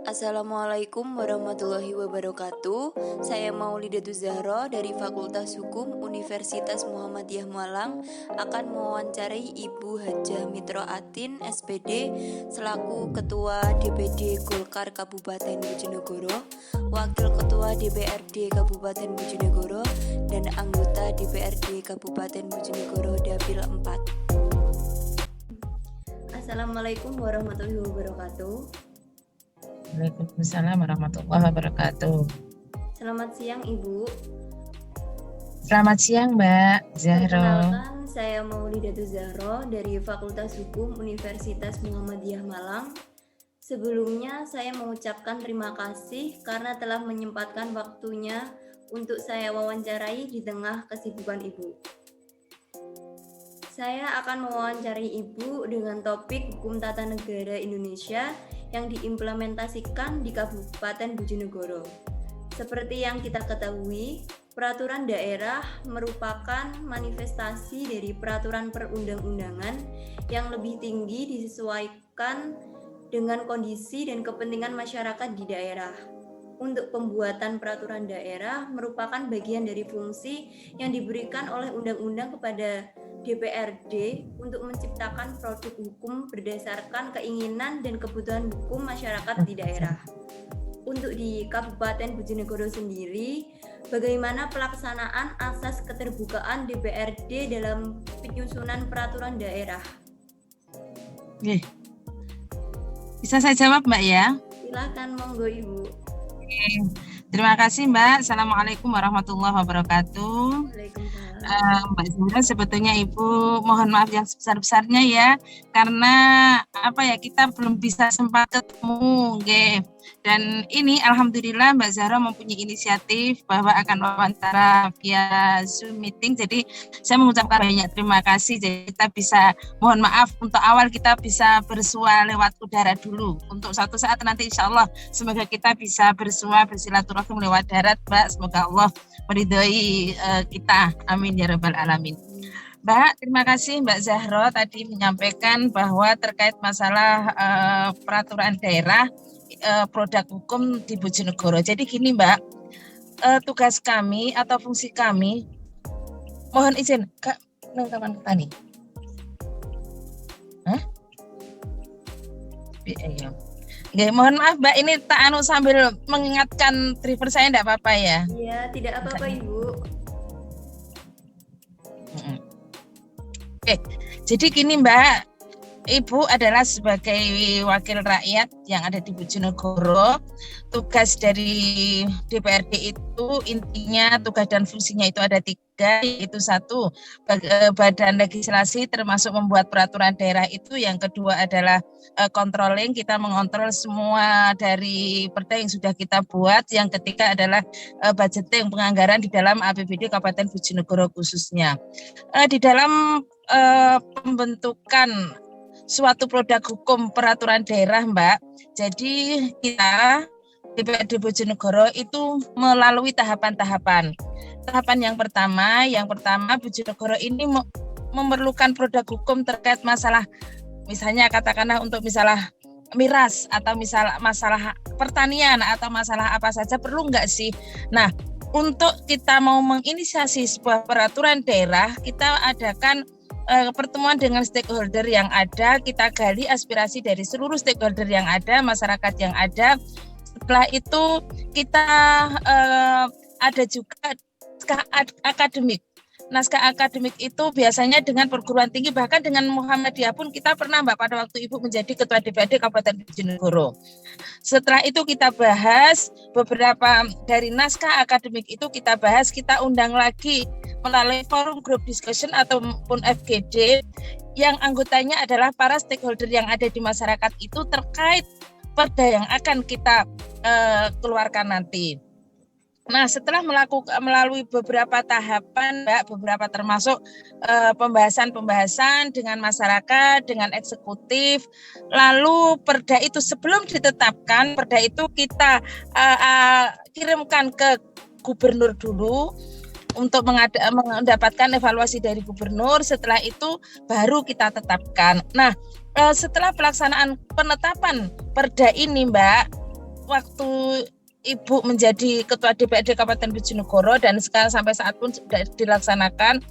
Assalamualaikum warahmatullahi wabarakatuh. Saya Maulidatus Zahro dari Fakultas Hukum Universitas Muhammadiyah Malang akan mewawancarai Ibu Hajah Mitro Atin SPD selaku Ketua DPD Golkar Kabupaten Bojonegoro, Wakil Ketua DPRD Kabupaten Bojonegoro, dan anggota DPRD Kabupaten Bojonegoro Dapil 4. Assalamualaikum warahmatullahi wabarakatuh. Waalaikumsalam warahmatullahi wabarakatuh. Selamat siang Ibu. Selamat siang Mbak Zahro. Perkenalkan, saya Maulidatus Zahro dari Fakultas Hukum Universitas Muhammadiyah Malang. Sebelumnya saya mengucapkan terima kasih karena telah menyempatkan waktunya untuk saya wawancarai di tengah kesibukan Ibu. Saya akan mewawancarai Ibu dengan topik Hukum Tata Negara Indonesia yang diimplementasikan di Kabupaten Bojonegoro. Seperti yang kita ketahui, peraturan daerah merupakan manifestasi dari peraturan perundang-undangan yang lebih tinggi disesuaikan dengan kondisi dan kepentingan masyarakat di daerah. Untuk pembuatan peraturan daerah merupakan bagian dari fungsi yang diberikan oleh undang-undang kepada DPRD untuk menciptakan produk hukum berdasarkan keinginan dan kebutuhan hukum masyarakat di daerah. Untuk di Kabupaten Bojonegoro sendiri, bagaimana pelaksanaan asas keterbukaan DPRD dalam penyusunan peraturan daerah? Bisa saya jawab Mbak ya? Silakan, monggo Ibu. Terima kasih Mbak. Assalamualaikum warahmatullahi wabarakatuh. Waalaikumsalam. Mbak Zahra, sebetulnya Ibu mohon maaf yang sebesar-besarnya ya, karena kita belum bisa sempat ketemu, dan ini alhamdulillah Mbak Zahra mempunyai inisiatif bahwa akan wawancara via Zoom meeting, jadi saya mengucapkan banyak terima kasih. Jadi kita bisa, mohon maaf untuk awal kita bisa bersua lewat udara dulu, untuk suatu saat nanti insya Allah semoga kita bisa bersua bersilaturahim lewat darat Mbak, semoga Allah meridhoi kita, amin ya rabbal alamin. Mbak, terima kasih Mbak Zahro tadi menyampaikan bahwa terkait masalah peraturan daerah produk hukum di Bojonegoro. Jadi gini Mbak, tugas kami atau fungsi kami, mohon izin Kak, kawan tani. Mohon maaf Mbak, ini tak sambil mengingatkan driver saya, enggak apa-apa ya? Iya, tidak apa-apa Ibu. Jadi gini Mbak, Ibu adalah sebagai wakil rakyat yang ada di Bojonegoro. Tugas dari DPRD itu intinya tugas dan fungsinya itu ada 3, yaitu 1 badan legislasi termasuk membuat peraturan daerah itu. Yang kedua adalah controlling, kita mengontrol semua dari perda yang sudah kita buat. Yang ketiga adalah budgeting, penganggaran di dalam APBD Kabupaten Bojonegoro khususnya. Di dalam pembentukan suatu produk hukum peraturan daerah Mbak, jadi kita DPRD Bojonegoro itu melalui tahapan-tahapan. Tahapan yang pertama Bojonegoro ini memerlukan produk hukum terkait masalah, misalnya katakanlah untuk masalah miras atau masalah pertanian atau masalah apa saja, perlu enggak sih? Nah, untuk kita mau menginisiasi sebuah peraturan daerah, kita adakan pertemuan dengan stakeholder yang ada, kita gali aspirasi dari seluruh stakeholder yang ada, masyarakat yang ada. Setelah itu kita ada juga naskah akademik. Naskah akademik itu biasanya dengan perguruan tinggi, bahkan dengan Muhammadiyah pun kita pernah Mbak pada waktu Ibu menjadi Ketua DPRD Kabupaten Bojonegoro. Setelah itu kita bahas beberapa dari naskah akademik itu, kita bahas, kita undang lagi melalui forum group discussion ataupun FGD yang anggotanya adalah para stakeholder yang ada di masyarakat itu terkait perda yang akan kita keluarkan nanti. Nah, setelah melalui beberapa tahapan, Mbak, beberapa termasuk pembahasan dengan masyarakat, dengan eksekutif, lalu perda itu sebelum ditetapkan, perda itu kita kirimkan ke gubernur dulu untuk mendapatkan evaluasi dari gubernur. Setelah itu baru kita tetapkan. Nah, setelah pelaksanaan penetapan Perda ini, Mbak, waktu Ibu menjadi Ketua DPRD Kabupaten Bojonegoro dan sekarang sampai saat pun sudah dilaksanakan,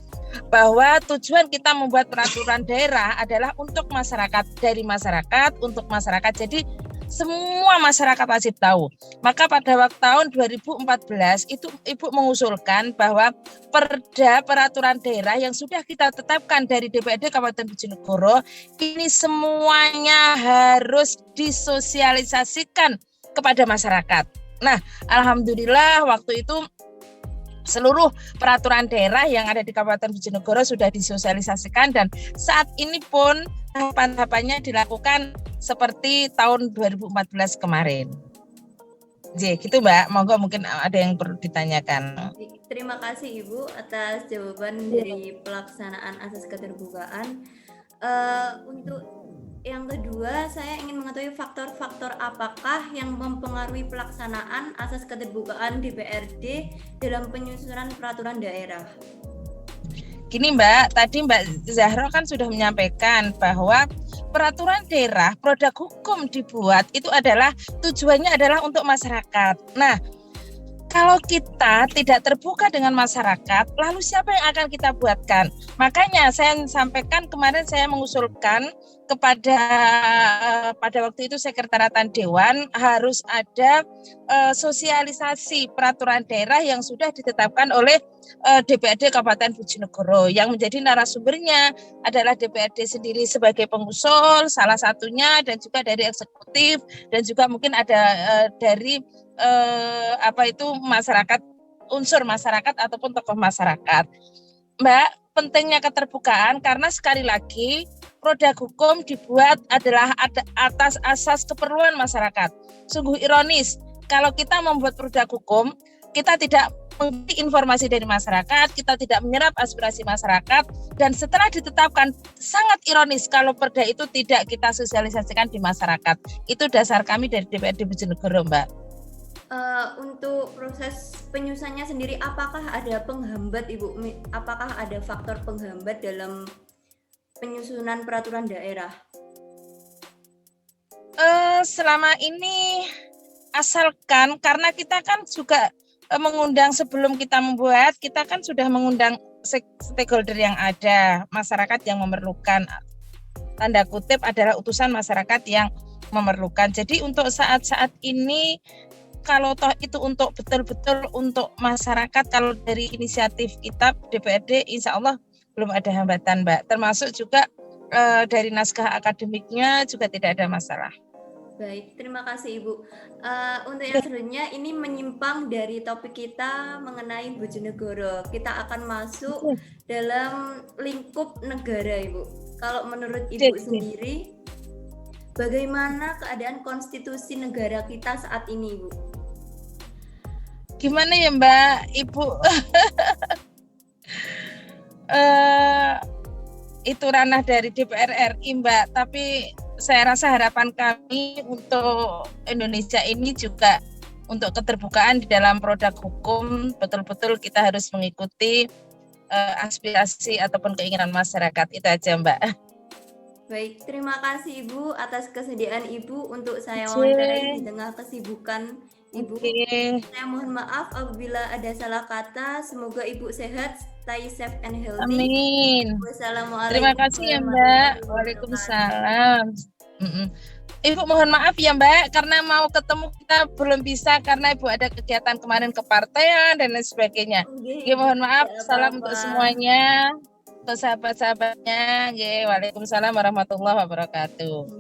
bahwa tujuan kita membuat peraturan daerah adalah untuk masyarakat, dari masyarakat untuk masyarakat. Jadi semua masyarakat wajib tahu. Maka pada waktu tahun 2014 itu Ibu mengusulkan bahwa Perda peraturan daerah yang sudah kita tetapkan dari DPRD Kabupaten Bojonegoro ini semuanya harus disosialisasikan kepada masyarakat. Nah, alhamdulillah waktu itu seluruh peraturan daerah yang ada di Kabupaten Bojonegoro sudah disosialisasikan dan saat ini pun tahapan-tahapannya dilakukan seperti tahun 2014 kemarin. Jadi gitu Mbak, monggo mungkin ada yang perlu ditanyakan. Terima kasih Ibu atas jawaban dari pelaksanaan asas keterbukaan. Untuk yang kedua, saya ingin mengetahui faktor-faktor apakah yang mempengaruhi pelaksanaan asas keterbukaan DPRD dalam penyusunan peraturan daerah. Gini Mbak, tadi Mbak Zahra kan sudah menyampaikan bahwa peraturan daerah, produk hukum dibuat itu adalah tujuannya adalah untuk masyarakat. Nah, kalau kita tidak terbuka dengan masyarakat, lalu siapa yang akan kita buatkan? Makanya saya sampaikan kemarin saya mengusulkan kepada pada waktu itu Sekretariatan Dewan harus ada sosialisasi peraturan daerah yang sudah ditetapkan oleh DPRD Kabupaten Bojonegoro, yang menjadi narasumbernya adalah DPRD sendiri sebagai pengusul salah satunya, dan juga dari eksekutif, dan juga mungkin ada dari masyarakat, unsur masyarakat ataupun tokoh masyarakat. Mbak, pentingnya keterbukaan karena sekali lagi produk hukum dibuat adalah atas asas keperluan masyarakat. Sungguh ironis kalau kita membuat produk hukum, kita tidak mengerti informasi dari masyarakat, kita tidak menyerap aspirasi masyarakat, dan setelah ditetapkan sangat ironis kalau perda itu tidak kita sosialisasikan di masyarakat. Itu dasar kami dari DPRD Bojonegoro, Mbak. Untuk proses penyusunannya sendiri, apakah ada penghambat Ibu? Apakah ada faktor penghambat dalam penyusunan peraturan daerah? Selama ini asalkan karena kita kan juga mengundang sebelum kita membuat, kita kan sudah mengundang stakeholder yang ada, masyarakat yang memerlukan, tanda kutip adalah utusan masyarakat yang memerlukan. Jadi untuk saat-saat ini kalau toh itu untuk betul-betul untuk masyarakat, kalau dari inisiatif kita DPRD insya Allah belum ada hambatan Mbak, termasuk juga dari naskah akademiknya juga tidak ada masalah. Baik, terima kasih Ibu. Untuk yang selanjutnya ini menyimpang dari topik kita mengenai Bojonegoro. Kita akan masuk dalam lingkup negara Ibu. Kalau menurut Ibu sendiri, bagaimana keadaan konstitusi negara kita saat ini Ibu? Gimana ya Mbak, Ibu? Itu ranah dari DPR RI Mbak, tapi saya rasa harapan kami untuk Indonesia ini juga untuk keterbukaan di dalam produk hukum, betul-betul kita harus mengikuti aspirasi ataupun keinginan masyarakat. Itu aja Mbak. Baik, terima kasih Ibu atas kesediaan Ibu untuk saya wawancarai di tengah kesibukan Ibu. Saya mohon maaf apabila ada salah kata. Semoga Ibu sehat, stay safe and healthy. Amin. Wassalamualaikum. Terima kasih ya Mbak. Waalaikumsalam. Ibu mohon maaf ya Mbak, karena mau ketemu kita belum bisa karena Ibu ada kegiatan kemarin kepartean dan lain sebagainya. Mohon maaf. Salam untuk semuanya, untuk sahabat-sahabatnya. Waalaikumsalam warahmatullahi wabarakatuh.